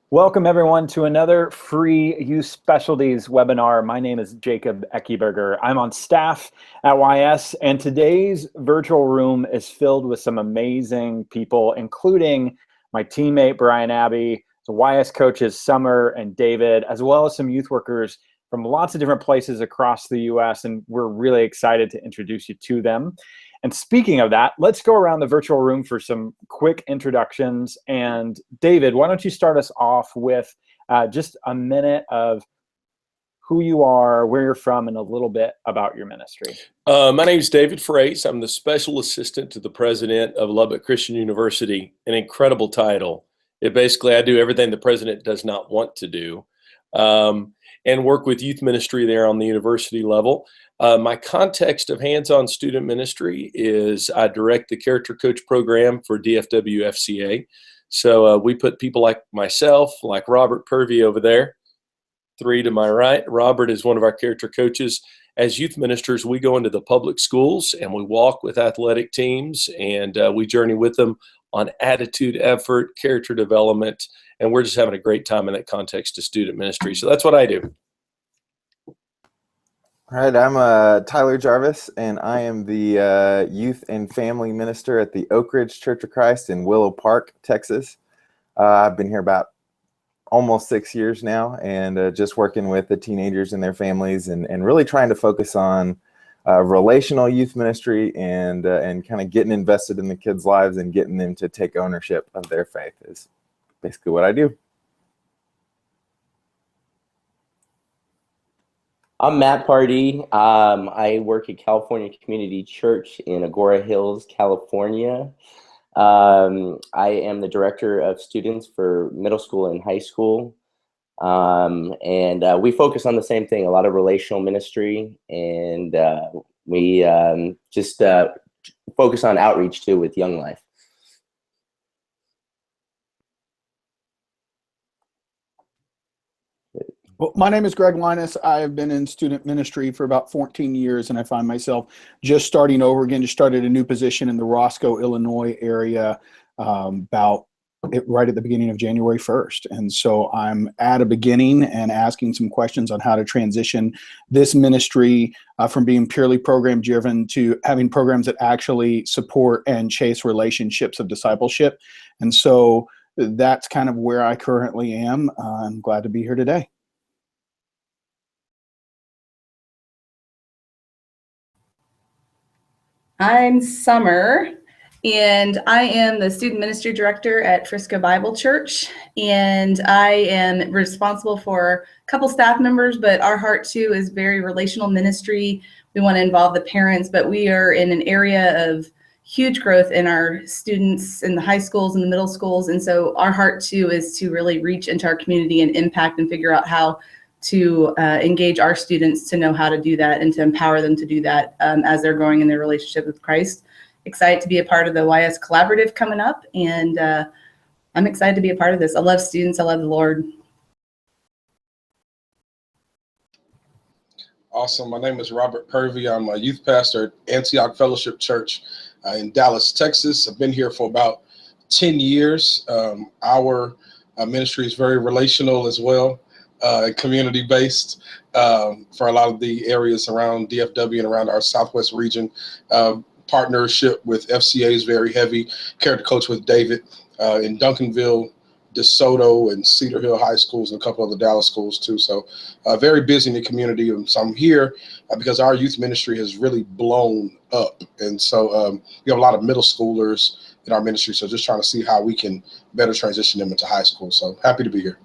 Welcome everyone to another free Youth Specialties webinar. My name is Jacob Eckeberger. I'm on staff at YS, and today's virtual room is filled with some amazing people, including my teammate Brian Abbey, the YS coaches Summer and David, as well as some youth workers from lots of different places across the US, and we're really excited to introduce you to them. And speaking of that, let's go around the virtual room for some quick introductions. And David, why don't you start us off with just a minute of who you are, where you're from, and a little bit about your ministry. My name is David Frace. I'm the special assistant to the president of Lubbock Christian University, an incredible title. Basically, I do everything the president does not want to do, and work with youth ministry there on the university level. My context of hands-on student ministry is I direct the character coach program for DFW FCA. So we put people like myself, like Robert Purvey over there, 3 to my right. Robert is one of our character coaches. As youth ministers, we go into the public schools and we walk with athletic teams, and we journey with them on attitude, effort, character development, and we're just having a great time in that context of student ministry. So that's what I do. All right, I'm Tyler Jarvis, and I am the youth and family minister at the Oak Ridge Church of Christ in Willow Park, Texas. I've been here about almost 6 years now, and just working with the teenagers and their families, and really trying to focus on relational youth ministry and kind of getting invested in the kids' lives and getting them to take ownership of their faith is basically what I do. I'm Matt Pardee. I work at California Community Church in Agora Hills, California. I am the director of students for middle school and high school. And we focus on the same thing, a lot of relational ministry. And we just focus on outreach too with Young Life. Well, my name is Greg Linus. I have been in student ministry for about 14 years, and I find myself just starting over again. Just started a new position in the Roscoe, Illinois area right at the beginning of January 1st. And so I'm at a beginning and asking some questions on how to transition this ministry from being purely program driven to having programs that actually support and chase relationships of discipleship. And so that's kind of where I currently am. I'm glad to be here today. I'm Summer, and I am the student ministry director at Frisco Bible Church, and I am responsible for a couple staff members, but our heart too is very relational ministry. We want to involve the parents, but we are in an area of huge growth in our students in the high schools and the middle schools, and so our heart too is to really reach into our community and impact and figure out how to engage our students to know how to do that and to empower them to do that as they're growing in their relationship with Christ. Excited to be a part of the YS Collaborative coming up, and I'm excited to be a part of this. I love students. I love the Lord. Awesome. My name is Robert Purvey. I'm a youth pastor at Antioch Fellowship Church in Dallas, Texas. I've been here for about 10 years. Our ministry is very relational as well. Community-based for a lot of the areas around DFW and around our Southwest region. Partnership with FCA is very heavy. Character coach with David in Duncanville, DeSoto, and Cedar Hill High Schools, and a couple other Dallas schools too. So very busy in the community. So I'm here because our youth ministry has really blown up. And so we have a lot of middle schoolers in our ministry. So just trying to see how we can better transition them into high school. So happy to be here.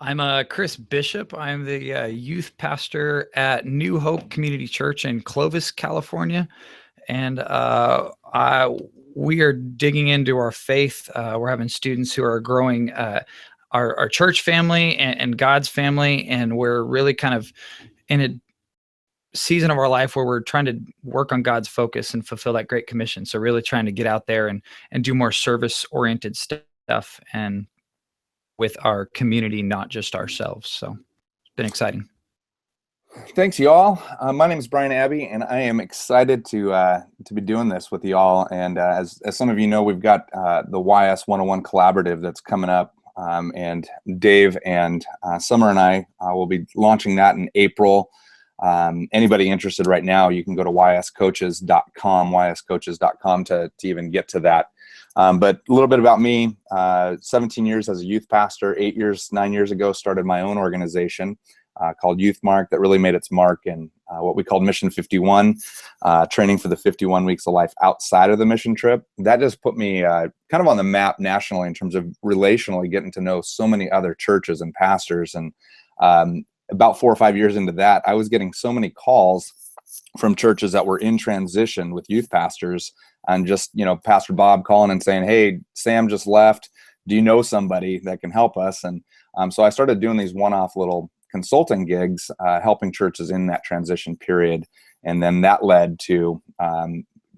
I'm Chris Bishop. I'm the youth pastor at New Hope Community Church in Clovis, California. And we are digging into our faith. We're having students who are growing our church family and God's family. And we're really kind of in a season of our life where we're trying to work on God's focus and fulfill that Great Commission. So really trying to get out there and do more service-oriented stuff and with our community, not just ourselves. So it's been exciting. Thanks, y'all. My name is Brian Abbey, and I am excited to be doing this with y'all. And as some of you know, we've got the YS 101 Collaborative that's coming up, and Dave and Summer and I will be launching that in April. Anybody interested right now, you can go to yscoaches.com to even get to that. But a little bit about me: 17 years as a youth pastor. 9 years ago, started my own organization called Youth Mark that really made its mark in what we called Mission 51, training for the 51 weeks of life outside of the mission trip. That just put me kind of on the map nationally in terms of relationally getting to know so many other churches and pastors. And about 4 or 5 years into that, I was getting so many calls from churches that were in transition with youth pastors, and just, Pastor Bob calling and saying, "Hey, Sam just left. Do you know somebody that can help us?" And so I started doing these one-off little consulting gigs, helping churches in that transition period. And then that led to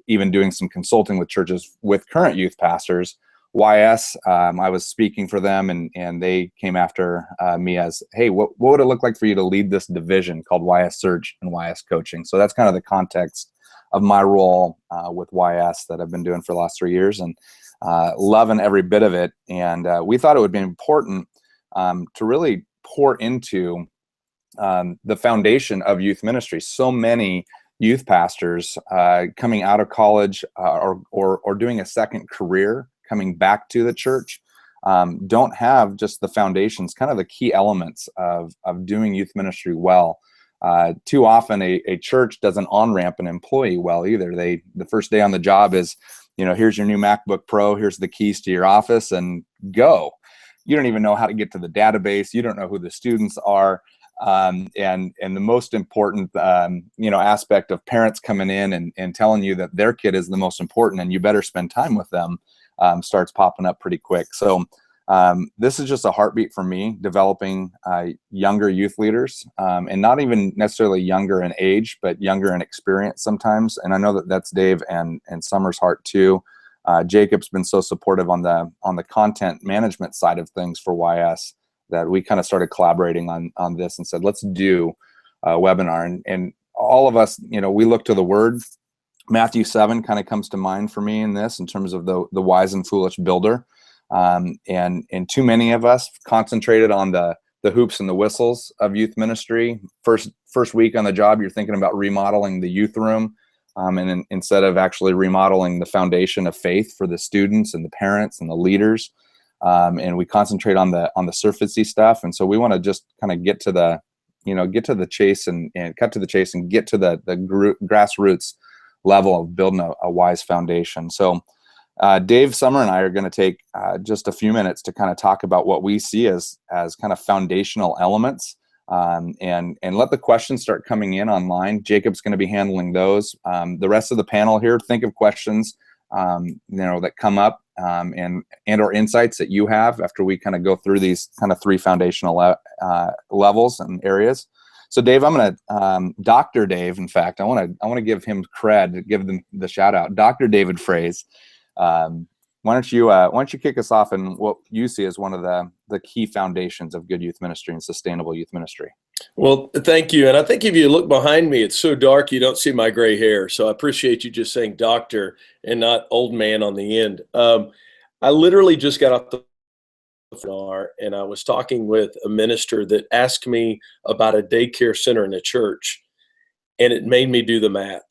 even doing some consulting with churches with current youth pastors. YS, I was speaking for them, and they came after me as, "Hey, what would it look like for you to lead this division called YS Search and YS Coaching?" So that's kind of the context of my role with YS that I've been doing for the last 3 years, and loving every bit of it. And we thought it would be important to really pour into the foundation of youth ministry. So many youth pastors coming out of college or doing a second career, coming back to the church, don't have just the foundations, kind of the key elements of doing youth ministry well. Too often a church doesn't on-ramp an employee well either. The first day on the job is, here's your new MacBook Pro, here's the keys to your office, and go. You don't even know how to get to the database. You don't know who the students are. And the most important, aspect of parents coming in and telling you that their kid is the most important and you better spend time with them, starts popping up pretty quick. So this is just a heartbeat for me, developing younger youth leaders, and not even necessarily younger in age, but younger in experience sometimes. And I know that that's Dave and Summer's heart too. Jacob's been so supportive on the content management side of things for YS that we kind of started collaborating on this and said, let's do a webinar. And all of us, we look to the word. Matthew 7 kind of comes to mind for me in this, in terms of the wise and foolish builder. And too many of us concentrated on the hoops and the whistles of youth ministry. First week on the job, you're thinking about remodeling the youth room. And instead of actually remodeling the foundation of faith for the students and the parents and the leaders, and we concentrate on the surfacey stuff. And so we want to just kind of get to the chase and cut to the chase and get to the grassroots level of building a wise foundation. So Dave, Summer, and I are going to take just a few minutes to kind of talk about what we see as kind of foundational elements. And let the questions start coming in online. Jacob's going to be handling those. The rest of the panel here, think of questions that come up, and or insights that you have after we kind of go through these kind of 3 foundational levels and areas. So Dave, I'm going to Dr. Dave. In fact, I want to give him cred, give them the shout out. Dr. David Fraze. Why don't you kick us off in what you see as one of the key foundations of good youth ministry and sustainable youth ministry? Well, thank you. And I think if you look behind me, it's so dark you don't see my gray hair. So I appreciate you just saying doctor and not old man on the end. I literally just got off the phone and I was talking with a minister that asked me about a daycare center in a church, and it made me do the math.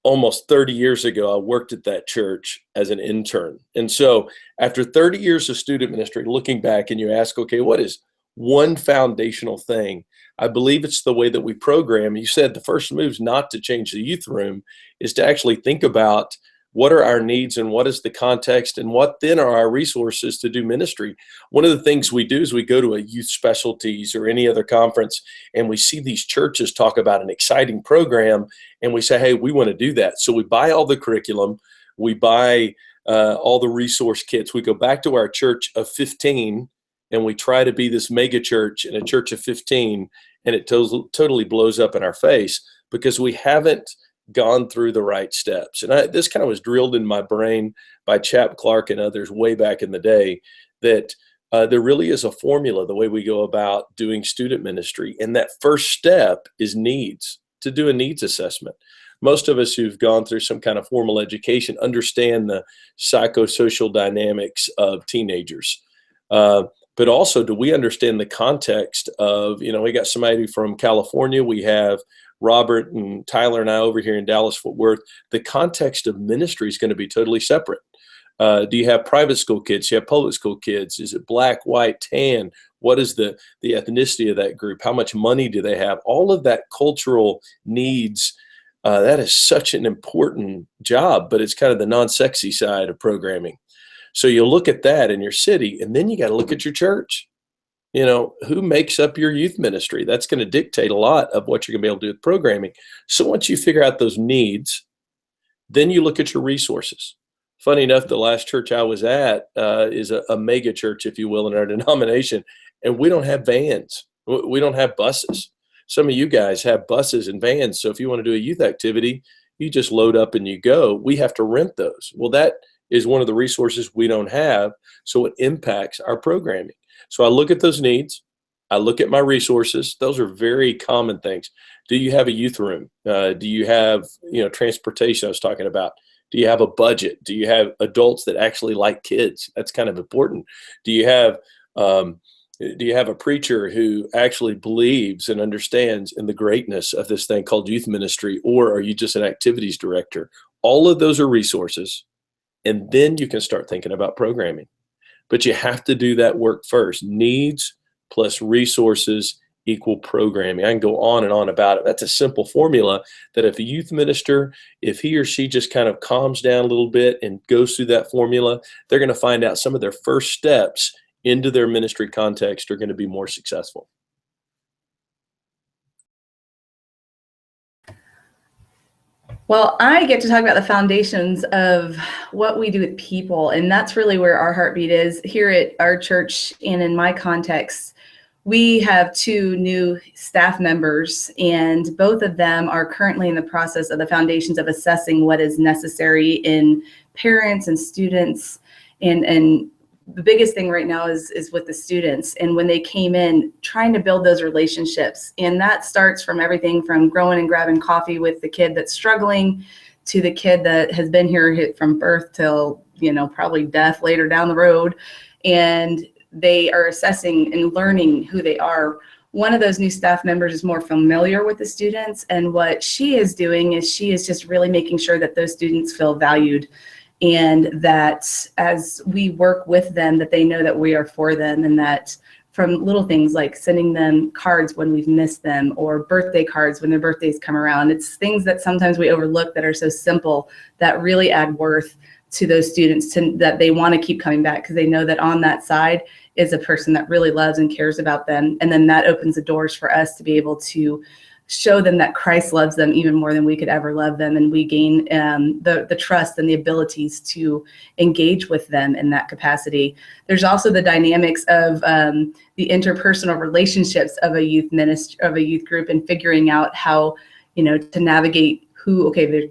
Almost 30 years ago, I worked at that church as an intern. And so after 30 years of student ministry, looking back and you ask, okay, what is one foundational thing? I believe it's the way that we program. You said the first move is not to change the youth room, is to actually think about what are our needs and what is the context and what then are our resources to do ministry. One of the things we do is we go to a youth specialties or any other conference and we see these churches talk about an exciting program and we say, hey, we want to do that. So we buy all the curriculum, we buy all the resource kits, we go back to our church of 15 and we try to be this mega church in a church of 15, and it totally blows up in our face because we haven't gone through the right steps. And this kind of was drilled in my brain by Chap Clark and others way back in the day, that There really is a formula the way we go about doing student ministry. And that first step is needs, to do a needs assessment. Most of us who've gone through some kind of formal education understand the psychosocial dynamics of teenagers. But also, do we understand the context of, we got somebody from California, we have Robert and Tyler and I over here in Dallas-Fort Worth. The context of ministry is going to be totally separate. Do you have private school kids? Do you have public school kids? Is it black, white, tan? What is the ethnicity of that group? How much money do they have? All of that cultural needs, that is such an important job, but it's kind of the non-sexy side of programming. So you look at that in your city, and then you got to look at your church. Who makes up your youth ministry? That's going to dictate a lot of what you're going to be able to do with programming. So once you figure out those needs, then you look at your resources. Funny enough, the last church I was at is a mega church, if you will, in our denomination, and we don't have vans. We don't have buses. Some of you guys have buses and vans, so if you want to do a youth activity, you just load up and you go. We have to rent those. Well, that is one of the resources we don't have, so it impacts our programming. So I look at those needs. I look at my resources. Those are very common things. Do you have a youth room? Do you have, transportation I was talking about? Do you have a budget? Do you have adults that actually like kids? That's kind of important. Do you have a preacher who actually believes and understands in the greatness of this thing called youth ministry, or are you just an activities director? All of those are resources, and then you can start thinking about programming. But you have to do that work first. Needs plus resources equal programming. I can go on and on about it. That's a simple formula that if a youth minister, if he or she just kind of calms down a little bit and goes through that formula, they're going to find out some of their first steps into their ministry context are going to be more successful. Well, I get to talk about the foundations of what we do with people, and that's really where our heartbeat is here at our church. And in my context, we have 2 new staff members, and both of them are currently in the process of the foundations of assessing what is necessary in parents and students. And the biggest thing right now is with the students. And when they came in, trying to build those relationships. And that starts from everything from growing and grabbing coffee with the kid that's struggling to the kid that has been here from birth till, probably death later down the road. And they are assessing and learning who they are. One of those new staff members is more familiar with the students, and what she is doing is she is just really making sure that those students feel valued, and that as we work with them, that they know that we are for them, and that from little things like sending them cards when we've missed them, or birthday cards when their birthdays come around. It's things that sometimes we overlook that are so simple that really add worth to those students, that they want to keep coming back because they know that on that side is a person that really loves and cares about them. And then that opens the doors for us to be able to show them that Christ loves them even more than we could ever love them. And we gain the trust and the abilities to engage with them in that capacity. There's also the dynamics of the interpersonal relationships of a youth group, and figuring out how, to navigate there's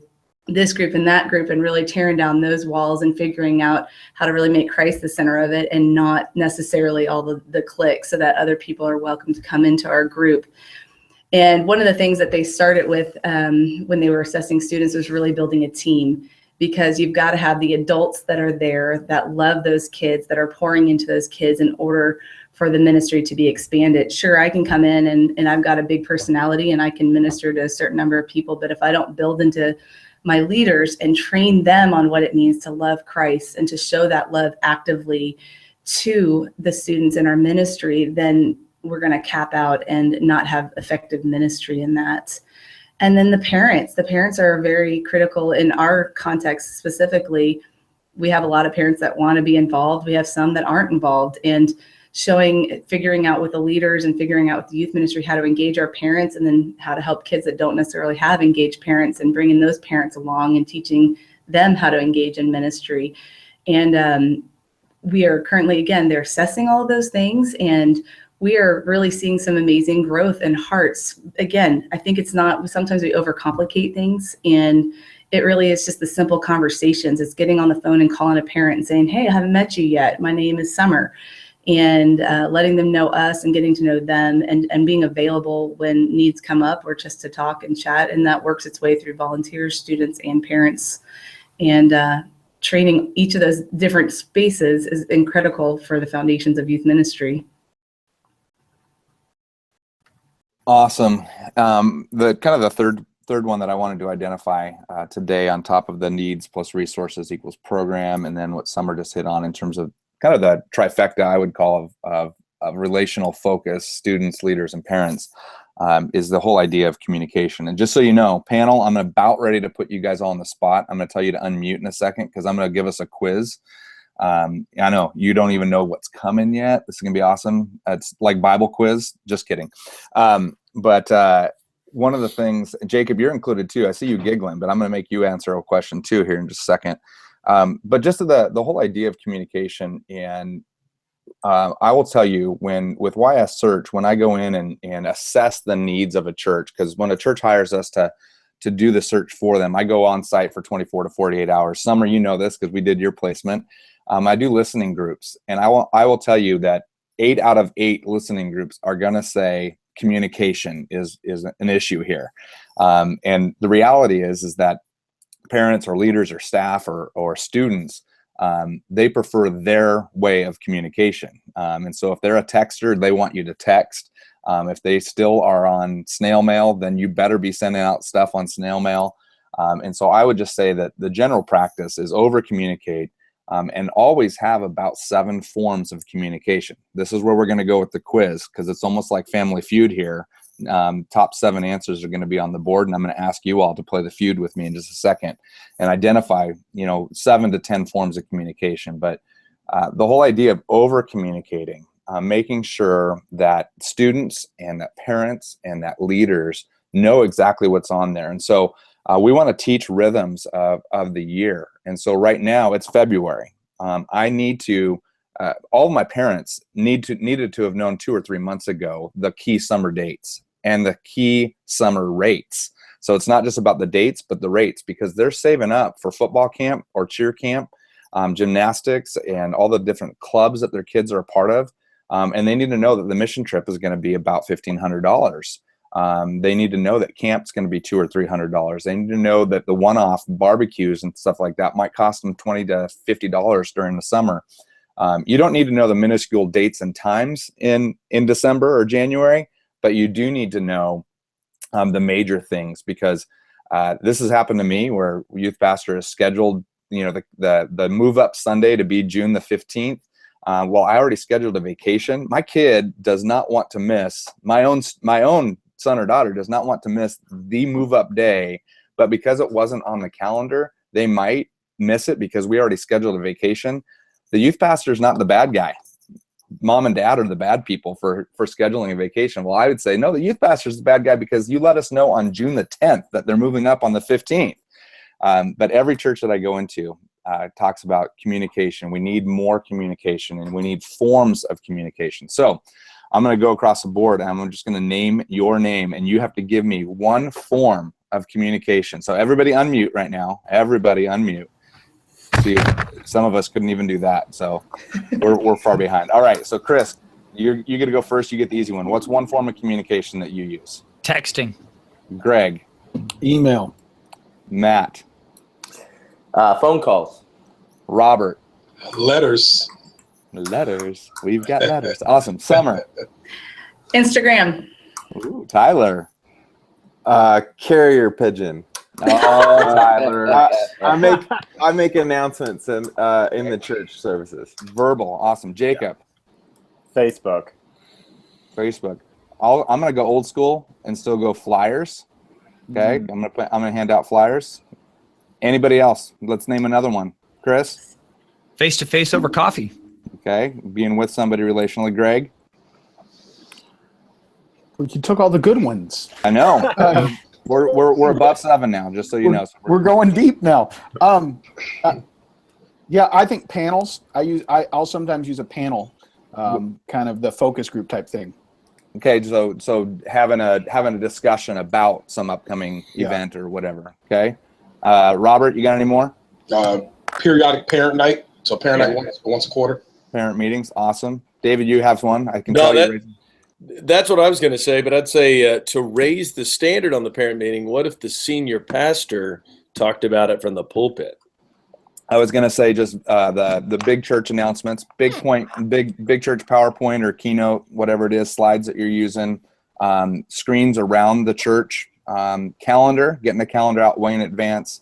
this group and that group, and really tearing down those walls and figuring out how to really make Christ the center of it, and not necessarily all the cliques, so that other people are welcome to come into our group. And one of the things that they started with when they were assessing students was really building a team, because you've got to have the adults that are there that love those kids, that are pouring into those kids in order for the ministry to be expanded. Sure, I can come in and I've got a big personality and I can minister to a certain number of people, but if I don't build into my leaders and train them on what it means to love Christ and to show that love actively to the students in our ministry, then we're going to cap out and not have effective ministry in that. And then the parents are very critical in our context. Specifically, we have a lot of parents that want to be involved. We have some that aren't involved, and figuring out with the leaders and figuring out with the youth ministry how to engage our parents, and then how to help kids that don't necessarily have engaged parents, and bringing those parents along and teaching them how to engage in ministry. And we are currently, again, they're assessing all of those things, and we are really seeing some amazing growth in hearts. Again, I think sometimes we overcomplicate things, and it really is just the simple conversations. It's getting on the phone and calling a parent and saying, hey, I haven't met you yet. My name is Summer. and letting them know us and getting to know them, and being available when needs come up or just to talk and chat. And that works its way through volunteers, students, and parents. And training each of those different spaces is critical for the foundations of youth ministry. Awesome. The third one that I wanted to identify today, on top of the needs plus resources equals program, and then what Summer just hit on in terms of kind of the trifecta I would call of relational focus, students, leaders, and parents, is the whole idea of communication. And just so you know, panel, I'm about ready to put you guys all on the spot. I'm going to tell you to unmute in a second because I'm going to give us a quiz. I know you don't even know what's coming yet. This is going to be awesome. It's like Bible quiz. Just kidding. But one of the things, Jacob, you're included too. I see you giggling, but I'm going to make you answer a question too here in just a second. But just the whole idea of communication, and I will tell you, with YS Search, when I go in and assess the needs of a church, because when a church hires us to do the search for them, I go on site for 24 to 48 hours. Summer, you know this because we did your placement. I do listening groups, and I will tell you that 8 out of 8 listening groups are going to say communication is an issue here. And the reality is that parents or leaders or staff or students, they prefer their way of communication. And so if they're a texter, they want you to text. If they still are on snail mail, then you better be sending out stuff on snail mail. And so I would just say that the general practice is over communicate, and always have about 7 forms of communication. This is where we're going to go with the quiz, because it's almost like Family Feud here. Top 7 answers are going to be on the board, and I'm going to ask you all to play the feud with me in just a second and identify, 7 to 10 forms of communication. But the whole idea of over communicating, making sure that students and that parents and that leaders know exactly what's on there. And so we want to teach rhythms of the year. And so right now it's February. I need to, all of my parents needed to have known 2 or 3 months ago the key summer dates and the key summer rates. So it's not just about the dates, but the rates, because they're saving up for football camp or cheer camp, gymnastics, and all the different clubs that their kids are a part of. And they need to know that the mission trip is going to be about $1,500. They need to know that camp's going to be $200 or $300. They need to know that the one-off barbecues and stuff like that might cost them $20 to $50 during the summer. You don't need to know the minuscule dates and times in December or January, but you do need to know the major things, because this has happened to me where youth pastor has scheduled, the move up Sunday to be June the 15th. Well, I already scheduled a vacation. My kid does not want to miss, my own son or daughter does not want to miss the move up day, but because it wasn't on the calendar, they might miss it because we already scheduled a vacation. The youth pastor is not the bad guy. Mom and dad are the bad people for scheduling a vacation. Well, I would say, no, the youth pastor is the bad guy because you let us know on June the 10th that they're moving up on the 15th. But every church that I go into talks about communication. We need more communication, and we need forms of communication. So I'm going to go across the board, and I'm just going to name your name, and you have to give me one form of communication. So everybody unmute right now. Everybody unmute. See, some of us couldn't even do that, so we're far behind. All right, so Chris, you get to go first. You get the easy one. What's one form of communication that you use? Texting. Greg. Email. Matt. Phone calls. Robert. Letters. We've got letters. Awesome. Summer. Instagram. Ooh, Tyler. Carrier pigeon. Oh, Tyler. I make announcements in the church services. Verbal. Awesome. Jacob. Facebook. I'm gonna go old school and still go flyers. Okay. I'm gonna hand out flyers. Anybody else? Let's name another one. Chris. Face-to-face over coffee. Okay. Being with somebody relationally. Greg. You took all the good ones. I know. We're above 7 now, just so you know. So we're going deep now. Yeah, I think panels. I'll sometimes use a panel, kind of the focus group type thing. Okay, so having a discussion about some upcoming event or whatever. Okay, Robert, you got any more? Periodic parent night. So parent night once a quarter. parent meetings. Awesome. David, you have one. I can No, tell you. that's what I was going to say, but I'd say to raise the standard on the parent meeting, what if the senior pastor talked about it from the pulpit? I was going to say just the big church announcements, big church PowerPoint or Keynote, whatever it is, slides that you're using, screens around the church, calendar, getting the calendar out way in advance.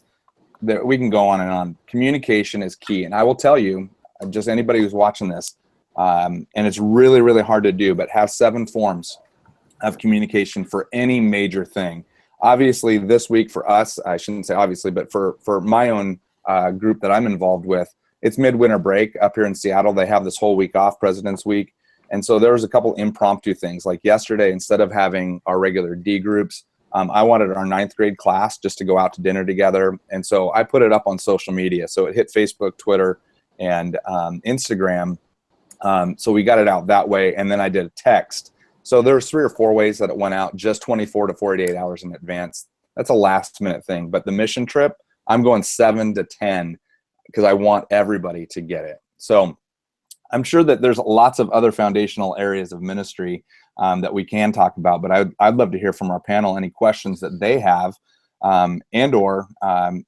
We can go on and on. Communication is key. And I will tell you, just anybody who's watching this, and it's really, really hard to do, but have 7 forms of communication for any major thing. Obviously, this week for us, I shouldn't say obviously, but for my own group that I'm involved with, it's midwinter break up here in Seattle. They have this whole week off, President's Week. And so there was a couple impromptu things. Like yesterday, instead of having our regular D groups, I wanted our 9th grade class just to go out to dinner together. And so I put it up on social media. So it hit Facebook, Twitter, and Instagram. So we got it out that way. And then I did a text. So there's 3 or 4 ways that it went out, just 24 to 48 hours in advance. That's a last minute thing. But the mission trip, I'm going 7 to 10 because I want everybody to get it. So I'm sure that there's lots of other foundational areas of ministry that we can talk about, but I'd love to hear from our panel any questions that they have and or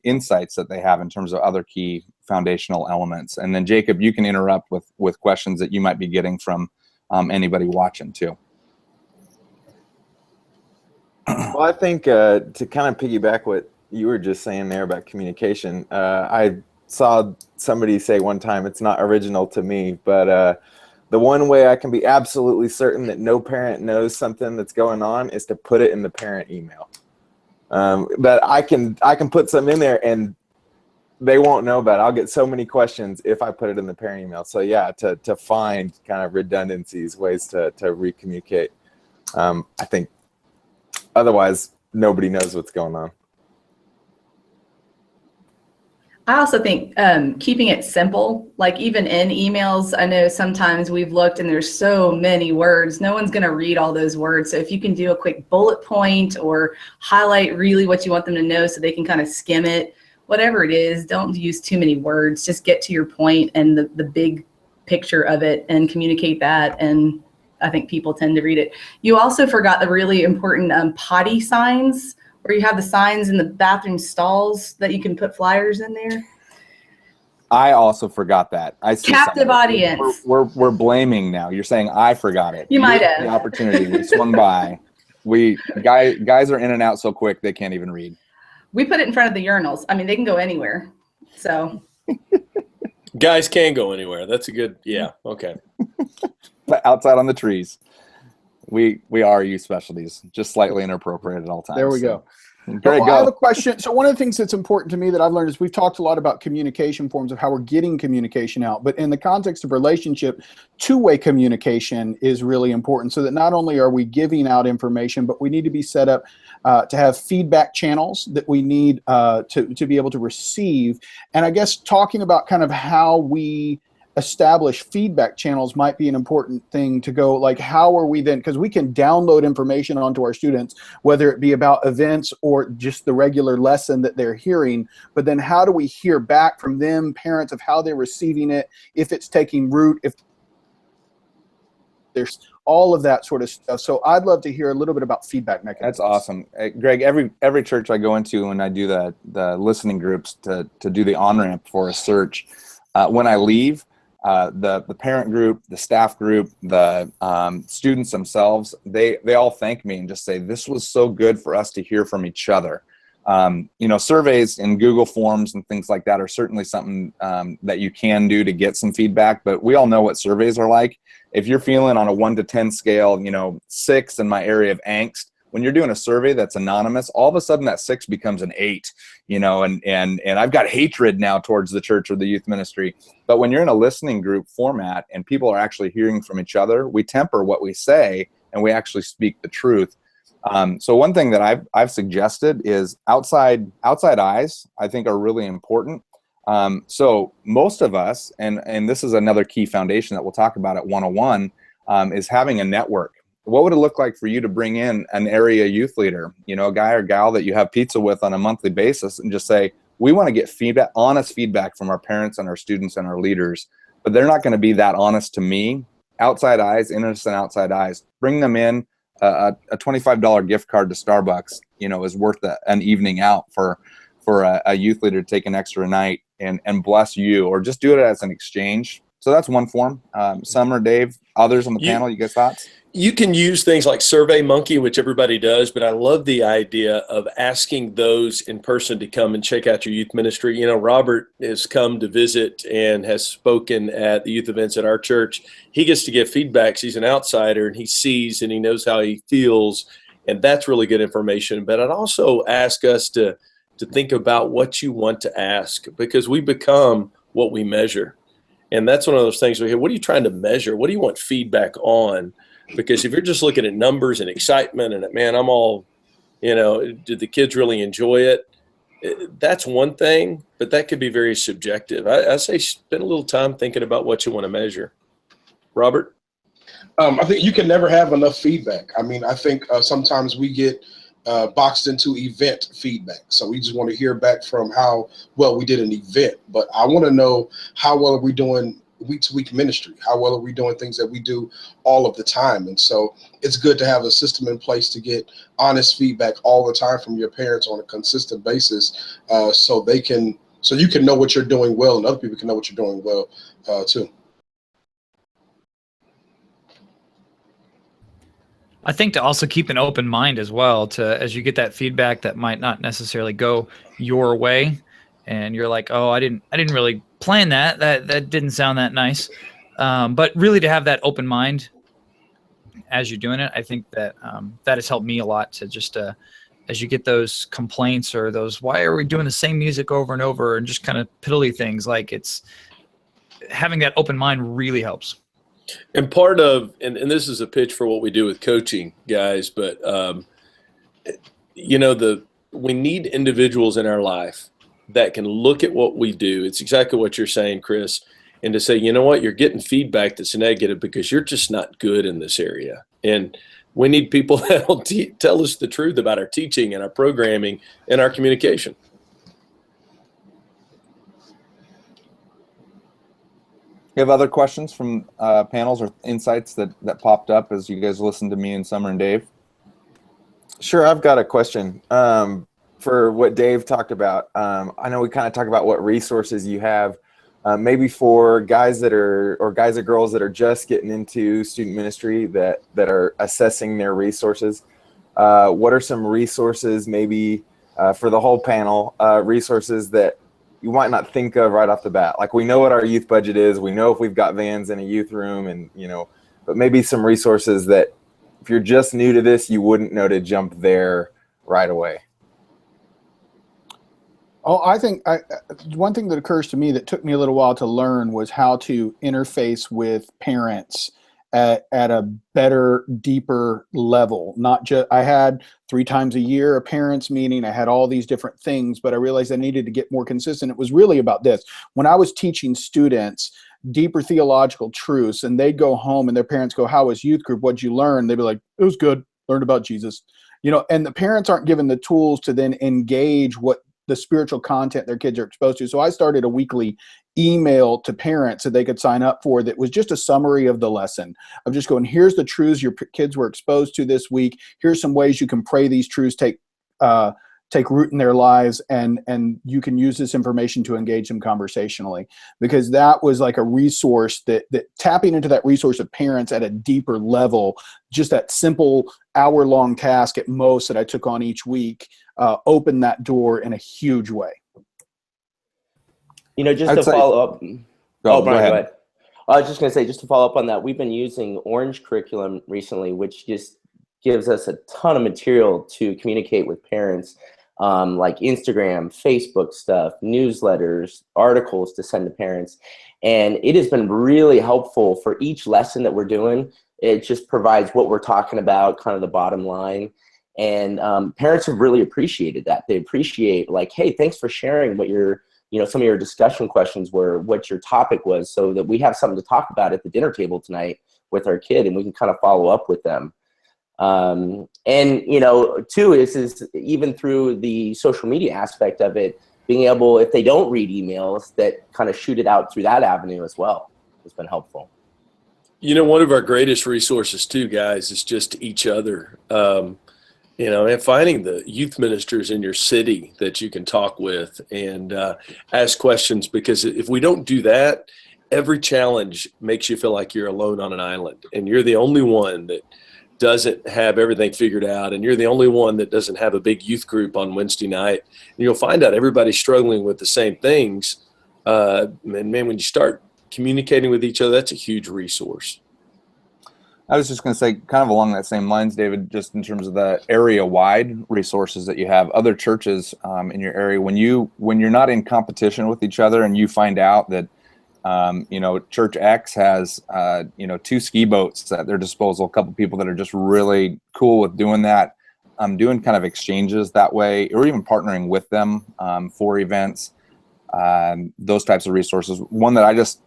insights that they have in terms of other key foundational elements. And then Jacob, you can interrupt with questions that you might be getting from anybody watching too. Well, I think to kind of piggyback what you were just saying there about communication, I saw somebody say one time, it's not original to me, but the one way I can be absolutely certain that no parent knows something that's going on is to put it in the parent email. But I can put some in there and they won't know about it. I'll get so many questions if I put it in the parent email. So yeah, to find kind of redundancies, ways to recommunicate. I think otherwise nobody knows what's going on. I also think keeping it simple, like even in emails, I know sometimes we've looked and there's so many words, no one's going to read all those words. So if you can do a quick bullet point or highlight really what you want them to know so they can kind of skim it, whatever it is, don't use too many words, just get to your point and the big picture of it and communicate that. And I think people tend to read it. You also forgot the really important potty signs, where you have the signs in the bathroom stalls that you can put flyers in there. I also forgot that. I see captive audience. We're blaming now. You're saying I forgot it. You might have. The opportunity we swung by. Guys are in and out so quick they can't even read. We put it in front of the urinals. I mean, they can go anywhere. So guys can go anywhere. That's a good, yeah, okay. But outside on the trees. We are youth specialties, just slightly inappropriate at all times. There we go. Greg, I have a question. So one of the things that's important to me that I've learned is we've talked a lot about communication forms of how we're getting communication out, but in the context of relationship, 2-way communication is really important, so that not only are we giving out information, but we need to be set up to have feedback channels that we need to be able to receive. And I guess talking about kind of how we establish feedback channels might be an important thing to go, like, how are we then, because we can download information onto our students, whether it be about events or just the regular lesson that they're hearing, but then how do we hear back from them, parents, of how they're receiving it, if it's taking root, if there's all of that sort of stuff. So I'd love to hear a little bit about feedback mechanisms. That's awesome. Greg, every church I go into when I do the listening groups to do the on-ramp for a search, when I leave, the parent group, the staff group, the students themselves, they all thank me and just say, this was so good for us to hear from each other. Surveys and Google Forms and things like that are certainly something that you can do to get some feedback, but we all know what surveys are like. If you're feeling on a 1 to 10 scale, 6 in my area of angst, when you're doing a survey that's anonymous, all of a sudden that 6 becomes an 8, and I've got hatred now towards the church or the youth ministry. But when you're in a listening group format and people are actually hearing from each other, we temper what we say and we actually speak the truth. So one thing that I've suggested is outside eyes, I think, are really important. So most of us, and this is another key foundation that we'll talk about at 101, is having a network. What would it look like for you to bring in an area youth leader, a guy or gal that you have pizza with on a monthly basis, and just say, we want to get feedback, honest feedback from our parents and our students and our leaders, but they're not going to be that honest to me. Outside eyes, innocent outside eyes, bring them in. A $25 gift card to Starbucks, is worth an evening out for a youth leader to take an extra night and bless you, or just do it as an exchange. So that's one form. Summer, Dave, others on the panel, you guys thoughts? You can use things like SurveyMonkey, which everybody does, but I love the idea of asking those in person to come and check out your youth ministry. Robert has come to visit and has spoken at the youth events at our church. He gets to give feedbacks. He's an outsider, and he sees and he knows how he feels, and that's really good information. But I'd also ask us to think about what you want to ask, because we become what we measure. And that's one of those things we hear. What are you trying to measure? What do you want feedback on? Because if you're just looking at numbers and excitement and, man, I'm all, did the kids really enjoy it? That's one thing, but that could be very subjective. I say spend a little time thinking about what you want to measure. Robert? I think you can never have enough feedback. I mean, I think sometimes we get boxed into event feedback. So we just want to hear back from how well we did an event. But I want to know, how well are we doing week-to-week ministry? How well are we doing things that we do all of the time? And so it's good to have a system in place to get honest feedback all the time from your parents on a consistent basis, so you can know what you're doing well, and other people can know what you're doing well too. I think to also keep an open mind as well, as you get that feedback that might not necessarily go your way, and you're like, oh, I didn't really plan that. That didn't sound that nice. But really to have that open mind as you're doing it, I think that that has helped me a lot to just as you get those complaints or those, why are we doing the same music over and over, and just kind of piddly things, like it's having that open mind really helps. And part of, and this is a pitch for what we do with coaching, guys, but we need individuals in our life that can look at what we do. It's exactly what you're saying, Chris, and to say, you know what, you're getting feedback that's negative because you're just not good in this area. And we need people that will tell us the truth about our teaching and our programming and our communication. You have other questions from panels or insights that popped up as you guys listened to me and Summer and Dave? Sure, I've got a question for what Dave talked about. I know we kind of talked about what resources you have, maybe for guys or guys or girls that are just getting into student ministry that are assessing their resources. What are some resources, maybe for the whole panel, resources that you might not think of right off the bat? Like, we know what our youth budget is. We know if we've got vans in a youth room, and but maybe some resources that if you're just new to this, you wouldn't know to jump there right away. Oh, I think one thing that occurs to me that took me a little while to learn was how to interface with parents at a better, deeper level. Not just, I had 3 times a year a parents meeting. I had all these different things, but I realized I needed to get more consistent. It was really about this. When I was teaching students deeper theological truths, and they'd go home and their parents go, how was youth group? What'd you learn? They'd be like, it was good. Learned about Jesus. And the parents aren't given the tools to then engage what the spiritual content their kids are exposed to. So I started a weekly email to parents that they could sign up for that was just a summary of the lesson, of just going, here's the truths your kids were exposed to this week. Here's some ways you can pray these truths take root in their lives, and you can use this information to engage them conversationally. Because that was like a resource that tapping into that resource of parents at a deeper level, just that simple hour-long task at most that I took on each week, opened that door in a huge way. Just to follow up. Brian, go ahead. I was just going to say, just to follow up on that, we've been using Orange curriculum recently, which just gives us a ton of material to communicate with parents, like Instagram, Facebook stuff, newsletters, articles to send to parents. And it has been really helpful for each lesson that we're doing. It just provides what we're talking about, kind of the bottom line. And parents have really appreciated that. They appreciate, like, hey, thanks for sharing what your, some of your discussion questions were, what your topic was, so that we have something to talk about at the dinner table tonight with our kid, and we can kind of follow up with them. And, too, is even through the social media aspect of it, being able, if they don't read emails, that kind of shoot it out through that avenue as well. has been helpful. You know, one of our greatest resources too, guys, is just each other. You know, and finding the youth ministers in your city that you can talk with and ask questions, because if we don't do that, every challenge makes you feel like you're alone on an island and you're the only one that doesn't have everything figured out, and you're the only one that doesn't have a big youth group on Wednesday night. And you'll find out everybody's struggling with the same things. And man, when you start communicating with each other, that's a huge resource. I was just going to say, kind of along that same lines, David, just in terms of the area-wide resources that you have, other churches in your area, when you're not in competition with each other, and you find out that you know, Church X has you know, 2 ski boats at their disposal, a couple people that are just really cool with doing that, doing kind of exchanges that way, or even partnering with them for events, those types of resources. One that I just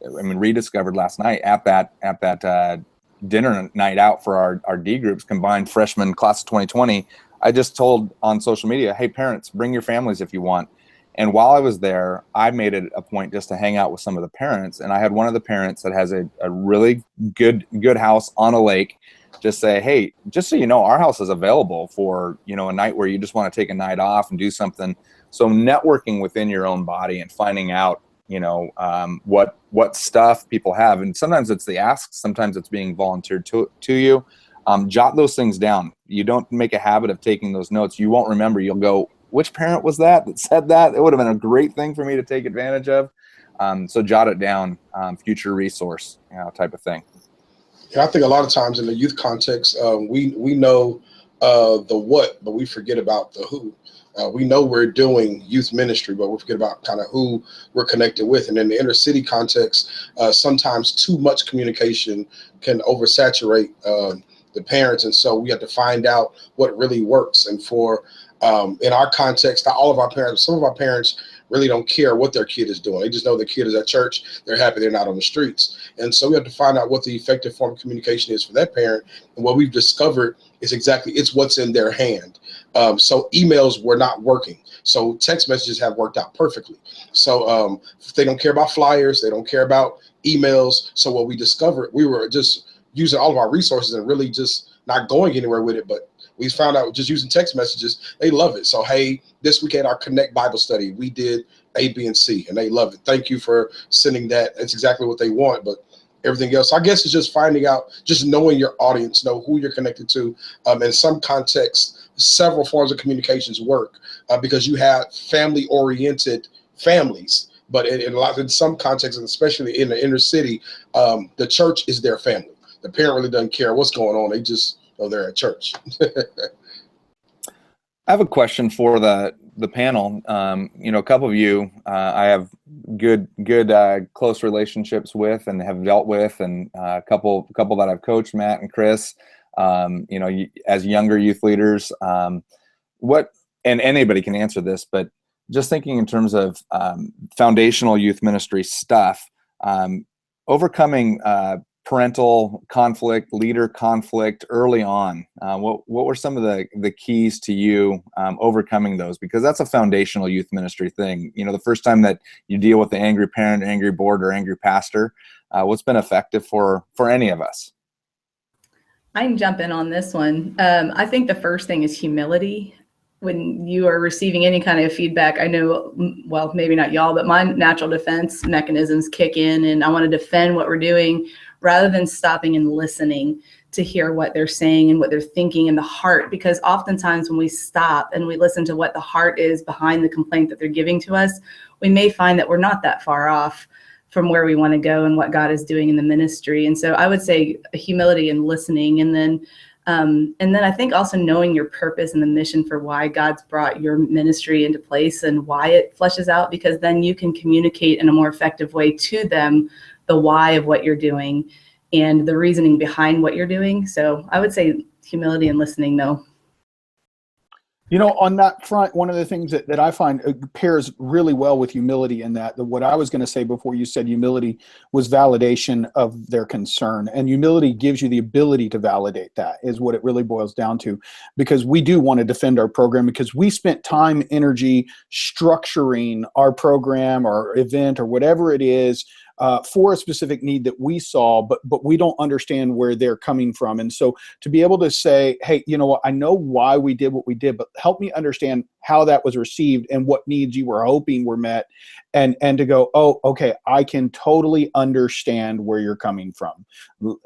rediscovered last night at that dinner night out for our D groups, combined freshman class of 2020. I just told on social media, hey, parents, bring your families if you want. And while I was there, I made it a point just to hang out with some of the parents. And I had one of the parents that has a really good house on a lake just say, hey, just so you know, our house is available for, you know, a night where you just want to take a night off and do something. So networking within your own body and finding out, you know, what stuff people have. And sometimes it's the asks, sometimes it's being volunteered to you. Jot those things down. You don't make a habit of taking those notes. You won't remember. You'll go, which parent was that said that? It would have been a great thing for me to take advantage of. So jot it down, future resource, you know, type of thing. Yeah, I think a lot of times in the youth context, we know the what, but we forget about the who. We know we're doing youth ministry, but we forget about kind of who we're connected with. And in the inner city context, sometimes too much communication can oversaturate the parents. And so we have to find out what really works. And for in our context, not all of our parents, some of our parents really don't care what their kid is doing. They just know the kid is at church. They're happy they're not on the streets. And so we have to find out what the effective form of communication is for that parent. And what we've discovered is it's what's in their hand. So emails were not working. So text messages have worked out perfectly. So they don't care about flyers. They don't care about emails. So what we discovered, we were just using all of our resources and really just not going anywhere with it. But we found out just using text messages, they love it. So, hey, this week at our Connect Bible study, we did A, B, and C, and they love it. Thank you for sending that. It's exactly what they want, but everything else, I guess, is just finding out, just knowing your audience, know who you're connected to. In some contexts, several forms of communications work because you have family-oriented families. But in some contexts, and especially in the inner city, the church is their family. The parent really doesn't care what's going on. They just know they're at church. I have a question for the panel. You know, a couple of you I have good close relationships with and have dealt with, and a couple that I've coached, Matt and Chris. You know, as younger youth leaders, what, and anybody can answer this, but just thinking in terms of foundational youth ministry stuff, overcoming parental conflict, leader conflict early on. What were some of the keys to you overcoming those? Because that's a foundational youth ministry thing. You know, the first time that you deal with the angry parent, angry board, or angry pastor, what's been effective for any of us? I can jump in on this one. I think the first thing is humility. When you are receiving any kind of feedback, I know, well, maybe not y'all, but my natural defense mechanisms kick in, and I want to defend what we're doing rather than stopping and listening to hear what they're saying and what they're thinking in the heart. Because oftentimes when we stop and we listen to what the heart is behind the complaint that they're giving to us, we may find that we're not that far off from where we want to go and what God is doing in the ministry. And so I would say humility and listening, and then I think also knowing your purpose and the mission for why God's brought your ministry into place and why it fleshes out, because then you can communicate in a more effective way to them the why of what you're doing and the reasoning behind what you're doing. So I would say humility and listening, though. You know, on that front, one of the things that I find pairs really well with humility in that, what I was going to say before you said humility was validation of their concern. And humility gives you the ability to validate that, is what it really boils down to. Because we do want to defend our program, because we spent time, energy structuring our program or event or whatever it is for a specific need that we saw, but we don't understand where they're coming from. And so to be able to say, hey, you know what, I know why we did what we did, but help me understand how that was received and what needs you were hoping were met, and to go, oh, okay, I can totally understand where you're coming from.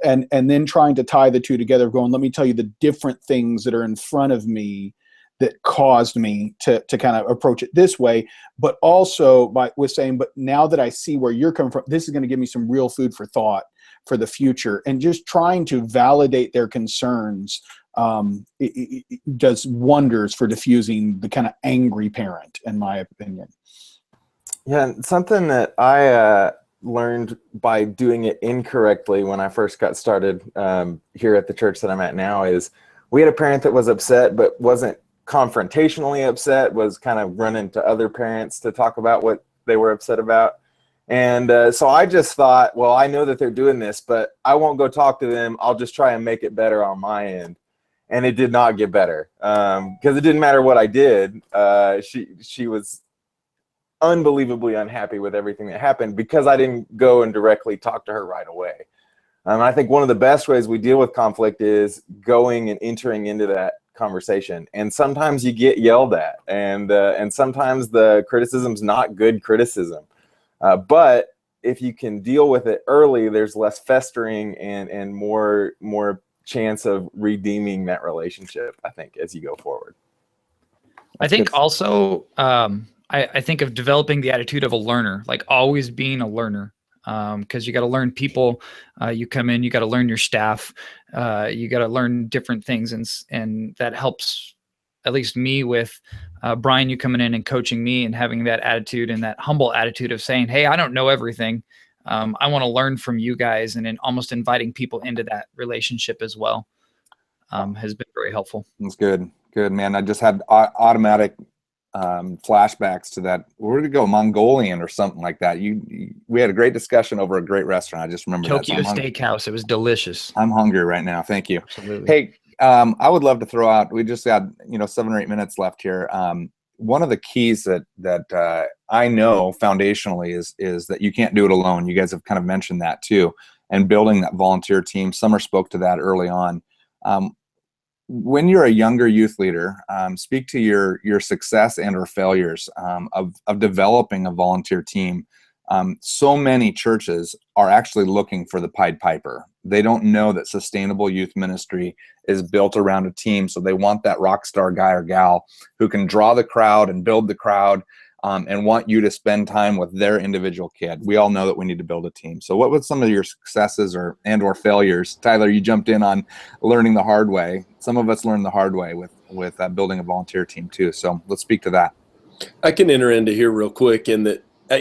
And then trying to tie the two together, going, let me tell you the different things that are in front of me that caused me to kind of approach it this way, but also with saying, but now that I see where you're coming from, this is going to give me some real food for thought for the future. And just trying to validate their concerns it does wonders for diffusing the kind of angry parent, in my opinion. Yeah, something that I learned by doing it incorrectly when I first got started here at the church that I'm at now is we had a parent that was upset but wasn't confrontationally upset, was kind of running to other parents to talk about what they were upset about. And so I just thought, well, I know that they're doing this, but I won't go talk to them. I'll just try and make it better on my end. And it did not get better because it didn't matter what I did. She was unbelievably unhappy with everything that happened because I didn't go and directly talk to her right away. I think one of the best ways we deal with conflict is going and entering into that conversation. And sometimes you get yelled at, and sometimes the criticism's not good criticism. But if you can deal with it early, there's less festering and more chance of redeeming that relationship, I think, as you go forward. I think also, I think of developing the attitude of a learner, like always being a learner. Because you got to learn people. You come in, you got to learn your staff. You got to learn different things, and that helps, at least me, with Brian. You coming in and coaching me and having that attitude and that humble attitude of saying, "Hey, I don't know everything. I want to learn from you guys," and then almost inviting people into that relationship as well has been very helpful. That's good, man. I just had automatic flashbacks to that. Where did it go? Mongolian or something like that. We had a great discussion over a great restaurant. I just remember Tokyo Steakhouse. It was delicious. I'm hungry right now. Thank you. Absolutely. Hey, I would love to throw out, we just got 7 or 8 minutes left here. One of the keys that I know foundationally is that you can't do it alone. You guys have kind of mentioned that too, and building that volunteer team. Summer spoke to that early on. When you're a younger youth leader, speak to your success and or failures of developing a volunteer team. So many churches are actually looking for the Pied Piper. They don't know that sustainable youth ministry is built around a team. So they want that rock star guy or gal who can draw the crowd and build the crowd and want you to spend time with their individual kid. We all know that we need to build a team. So what was some of your successes or failures? Tyler, you jumped in on learning the hard way. Some of us learned the hard way with building a volunteer team too. So let's speak to that. I can enter into here real quick in that, I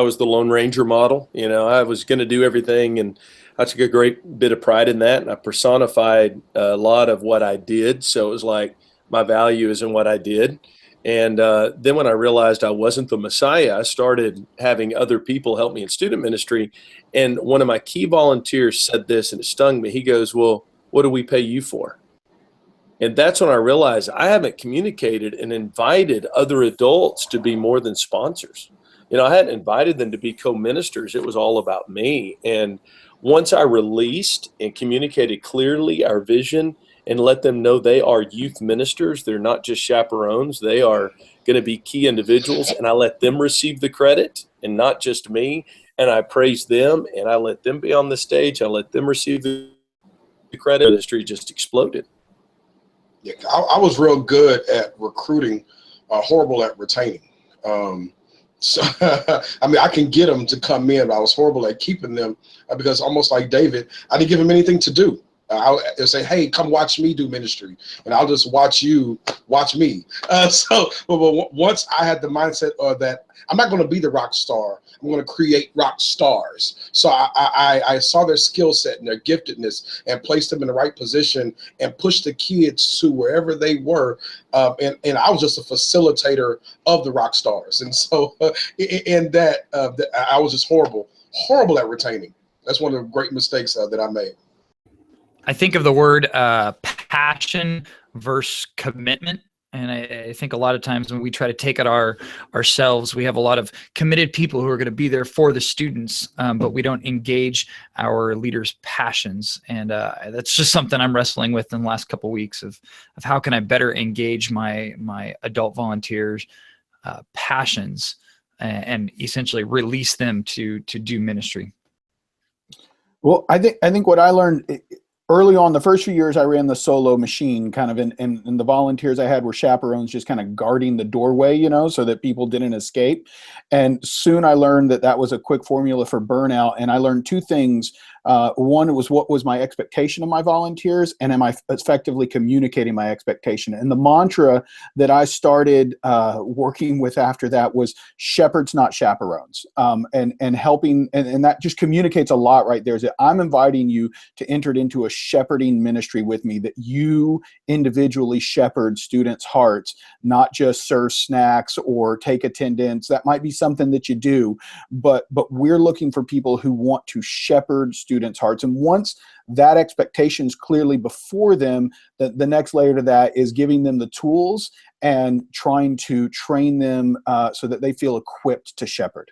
was the Lone Ranger model. I was going to do everything, and I took a great bit of pride in that. And I personified a lot of what I did. So it was like my value is in what I did. And then when I realized I wasn't the Messiah, I started having other people help me in student ministry. And one of my key volunteers said this, and it stung me. He goes, "Well, what do we pay you for?" And that's when I realized I haven't communicated and invited other adults to be more than sponsors. I hadn't invited them to be co-ministers. It was all about me. And once I released and communicated clearly our vision and let them know they are youth ministers, they're not just chaperones, they are going to be key individuals, and I let them receive the credit and not just me, and I praise them, and I let them be on the stage, I let them receive the credit. The industry just exploded. Yeah, I was real good at recruiting, horrible at retaining. So, I can get them to come in, but I was horrible at keeping them because almost like David, I didn't give them anything to do. I'll say, "Hey, come watch me do ministry," and I'll just watch you watch me. But once I had the mindset that I'm not going to be the rock star, I'm going to create rock stars. So I saw their skill set and their giftedness and placed them in the right position and pushed the kids to wherever they were. And I was just a facilitator of the rock stars. And so in that, I was just horrible at retaining. That's one of the great mistakes that I made. I think of the word passion versus commitment And I think a lot of times when we try to take it ourselves, we have a lot of committed people who are going to be there for the students, but we don't engage our leaders' passions. And that's just something I'm wrestling with in the last couple of weeks of how can I better engage my adult volunteers' passions and essentially release them to do ministry. Well, I think what I learned early on, the first few years I ran the solo machine kind of, and the volunteers I had were chaperones just kind of guarding the doorway, you know, so that people didn't escape. And soon I learned that was a quick formula for burnout. And I learned two things. One was, what was my expectation of my volunteers, and am I effectively communicating my expectation? And the mantra that I started working with after that was shepherds, not chaperones, and helping, and that just communicates a lot right there. Is that I'm inviting you to enter into a shepherding ministry with me, that you individually shepherd students' hearts, not just serve snacks or take attendance. That might be something that you do, but we're looking for people who want to shepherd students' hearts. And once that expectation is clearly before them, the next layer to that is giving them the tools and trying to train them so that they feel equipped to shepherd.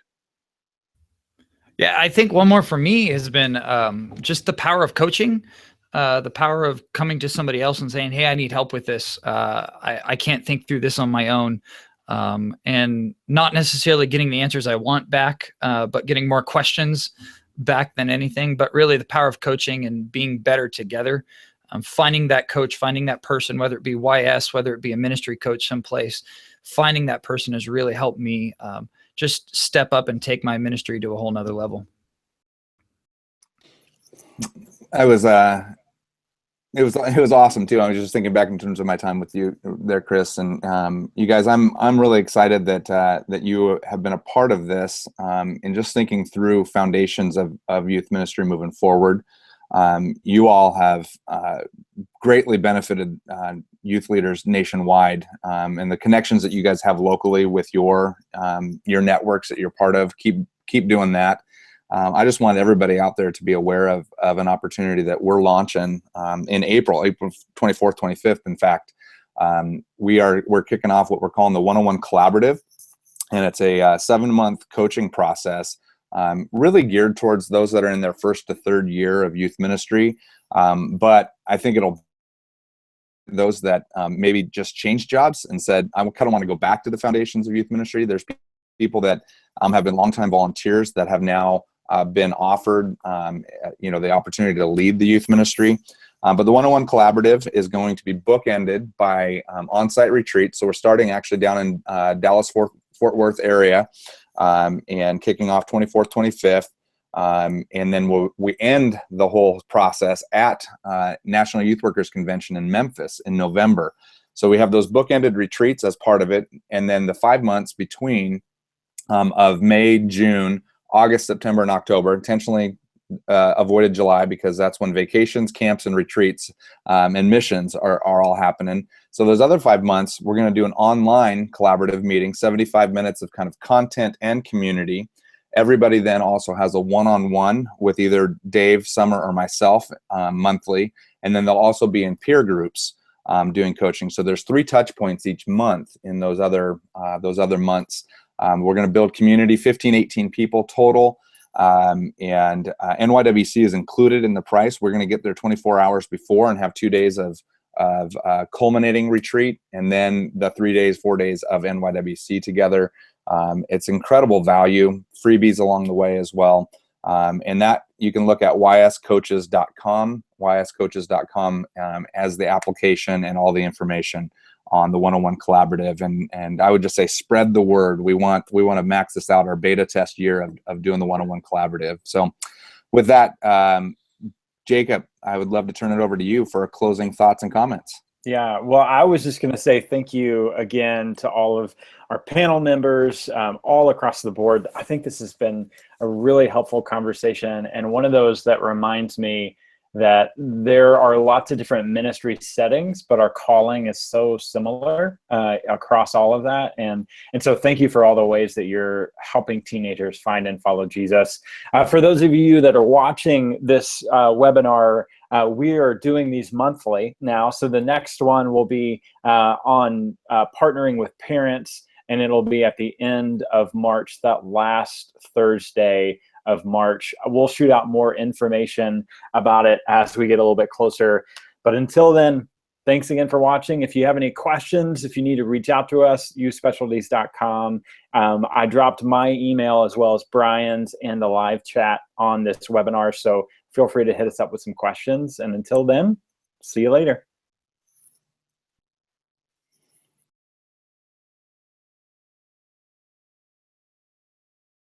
Yeah, I think one more for me has been just the power of coaching, the power of coming to somebody else and saying, hey, I need help with this. I can't think through this on my own. And not necessarily getting the answers I want back, but getting more questions back than anything, but really the power of coaching and being better together. Finding that coach, finding that person, whether it be YS, whether it be a ministry coach someplace, finding that person has really helped me just step up and take my ministry to a whole nother level. It was awesome too. I was just thinking back in terms of my time with you there, Chris, and you guys. I'm really excited that you have been a part of this, and just thinking through foundations of youth ministry moving forward. You all have greatly benefited youth leaders nationwide, and the connections that you guys have locally with your networks that you're part of. Keep doing that. I just want everybody out there to be aware of an opportunity that we're launching in April 24th, 25th. In fact, we're kicking off what we're calling the 101 Collaborative, and it's a 7-month coaching process, really geared towards those that are in their first to third year of youth ministry. But I think it'll those that maybe just changed jobs and said, I kind of want to go back to the foundations of youth ministry. There's people that have been longtime volunteers that have now been offered, the opportunity to lead the youth ministry. But the 101 Collaborative is going to be bookended by on-site retreats. So we're starting actually down in Dallas, Fort Worth area, and kicking off 24th, 25th. And then we end the whole process at National Youth Workers Convention in Memphis in November. So we have those bookended retreats as part of it. And then the 5 months between of May, June, August, September, and October. Intentionally avoided July because that's when vacations, camps, and retreats and missions are all happening. So those other 5 months, we're going to do an online collaborative meeting, 75 minutes of kind of content and community. Everybody then also has a one-on-one with either Dave, Summer, or myself monthly, and then they'll also be in peer groups doing coaching. So there's 3 touch points each month in those other months. We're going to build community, 15, 18 people total, and NYWC is included in the price. We're going to get there 24 hours before and have 2 days of culminating retreat, and then the 3 days, 4 days of NYWC together. It's incredible value, freebies along the way as well. And that you can look at yscoaches.com as the application and all the information on the 101 Collaborative. And I would just say spread the word. We want to max this out, our beta test year of doing the 101 Collaborative. So with that, Jacob, I would love to turn it over to you for closing thoughts and comments. Yeah, well, I was just going to say thank you again to all of our panel members all across the board. I think this has been a really helpful conversation, and one of those that reminds me that there are lots of different ministry settings, but our calling is so similar across all of that. And so thank you for all the ways that you're helping teenagers find and follow Jesus. For those of you that are watching this webinar, we are doing these monthly now. So the next one will be on partnering with parents, and it'll be at the end of March, that last Thursday of March. We'll shoot out more information about it as we get a little bit closer. But until then, thanks again for watching. If you have any questions, if you need to reach out to us, youthspecialties.com. I dropped my email as well as Brian's and the live chat on this webinar. So feel free to hit us up with some questions. And until then, see you later.